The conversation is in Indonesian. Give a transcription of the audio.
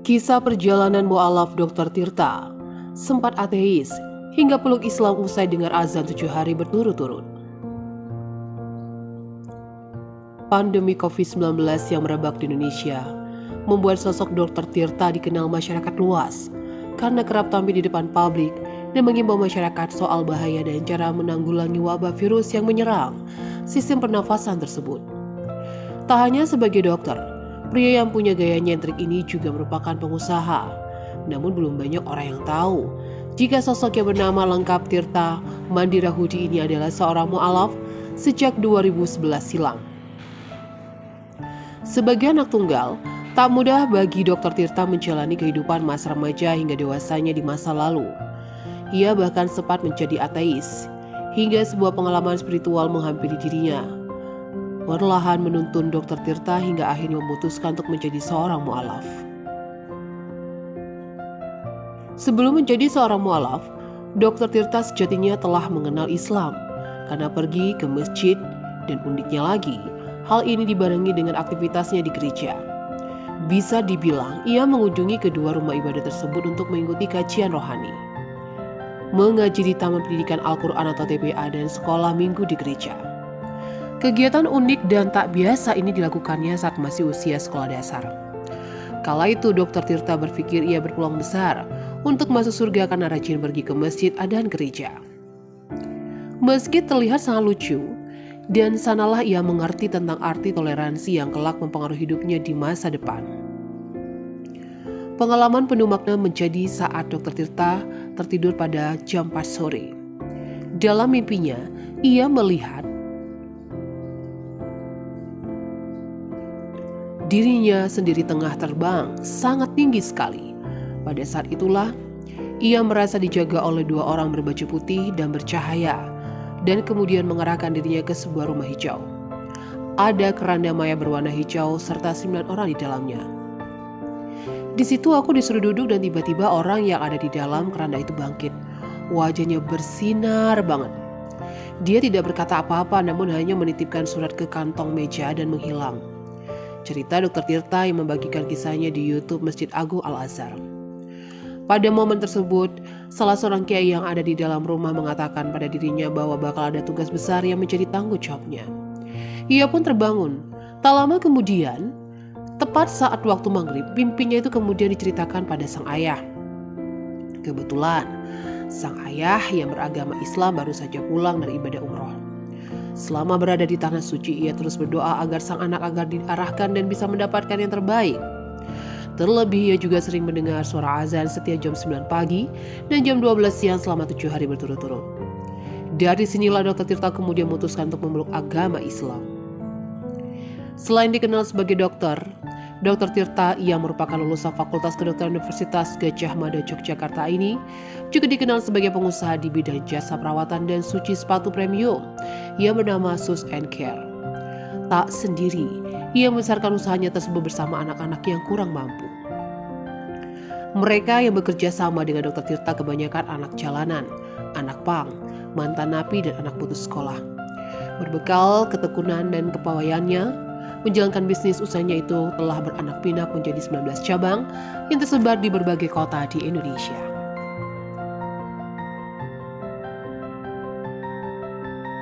Kisah perjalanan mu'alaf Dr. Tirta, sempat ateis hingga peluk Islam usai dengar azan 7 hari berturut-turut. Pandemi COVID-19 yang merebak di Indonesia membuat sosok Dr. Tirta dikenal masyarakat luas karena kerap tampil di depan publik dan mengimbau masyarakat soal bahaya dan cara menanggulangi wabah virus yang menyerang sistem pernafasan tersebut. Tak hanya sebagai dokter, pria yang punya gaya nyentrik ini juga merupakan pengusaha. Namun belum banyak orang yang tahu jika sosok yang bernama lengkap Tirta Mandirahudi ini adalah seorang mu'alaf sejak 2011 silam. Sebagai anak tunggal, tak mudah bagi Dr. Tirta menjalani kehidupan masa remaja hingga dewasanya di masa lalu. Ia bahkan sempat menjadi ateis, hingga sebuah pengalaman spiritual menghampiri dirinya. Perlahan menuntun Dr. Tirta hingga akhirnya memutuskan untuk menjadi seorang mu'alaf. Sebelum menjadi seorang mu'alaf, Dr. Tirta sejatinya telah mengenal Islam karena pergi ke masjid, dan uniknya lagi, hal ini dibarengi dengan aktivitasnya di gereja. Bisa dibilang ia mengunjungi kedua rumah ibadah tersebut untuk mengikuti kajian rohani, mengaji di Taman Pendidikan Al-Quran atau TPA, dan sekolah minggu di gereja. Kegiatan unik dan tak biasa ini dilakukannya saat masih usia sekolah dasar. Kala itu Dr. Tirta berpikir ia berpeluang besar untuk masuk surga karena rajin pergi ke masjid dan gereja. Meski terlihat sangat lucu, dan sanalah ia mengerti tentang arti toleransi yang kelak mempengaruhi hidupnya di masa depan. Pengalaman penuh makna menjadi saat Dr. Tirta tertidur pada jam 4 sore. Dalam mimpinya, ia melihat dirinya sendiri tengah terbang sangat tinggi sekali. Pada saat itulah, ia merasa dijaga oleh 2 orang berbaju putih dan bercahaya, dan kemudian mengarahkan dirinya ke sebuah rumah hijau. Ada keranda maya berwarna hijau serta 9 orang di dalamnya. Di situ aku disuruh duduk dan tiba-tiba orang yang ada di dalam keranda itu bangkit. Wajahnya bersinar banget. Dia tidak berkata apa-apa namun hanya menitipkan surat ke kantong meja dan menghilang. Cerita Dr. Tirta yang membagikan kisahnya di YouTube Masjid Agung Al-Azhar. Pada momen tersebut, salah seorang kiai yang ada di dalam rumah mengatakan pada dirinya bahwa bakal ada tugas besar yang menjadi tanggung jawabnya. Ia pun terbangun. Tak lama kemudian, tepat saat waktu maghrib, mimpinya itu kemudian diceritakan pada sang ayah. Kebetulan, sang ayah yang beragama Islam baru saja pulang dari ibadah umroh. Selama berada di tanah suci, ia terus berdoa agar sang anak agar diarahkan dan bisa mendapatkan yang terbaik. Terlebih ia juga sering mendengar suara azan setiap jam 9 pagi dan jam 12 siang selama 7 hari berturut-turut. Dari sinilah Dr. Tirta kemudian memutuskan untuk memeluk agama Islam. Selain dikenal sebagai dokter, Dr. Tirta yang merupakan lulusan Fakultas Kedokteran Universitas Gadjah Mada Yogyakarta ini juga dikenal sebagai pengusaha di bidang jasa perawatan dan suci sepatu premium yang bernama Shoes and Care. Tak sendiri, ia membesarkan usahanya tersebut bersama anak-anak yang kurang mampu. Mereka yang bekerja sama dengan Dr. Tirta kebanyakan anak jalanan, anak pang, mantan napi, dan anak putus sekolah. Berbekal ketekunan dan kepawaiannya, menjalankan bisnis usahanya itu telah beranak pinak menjadi 19 cabang yang tersebar di berbagai kota di Indonesia.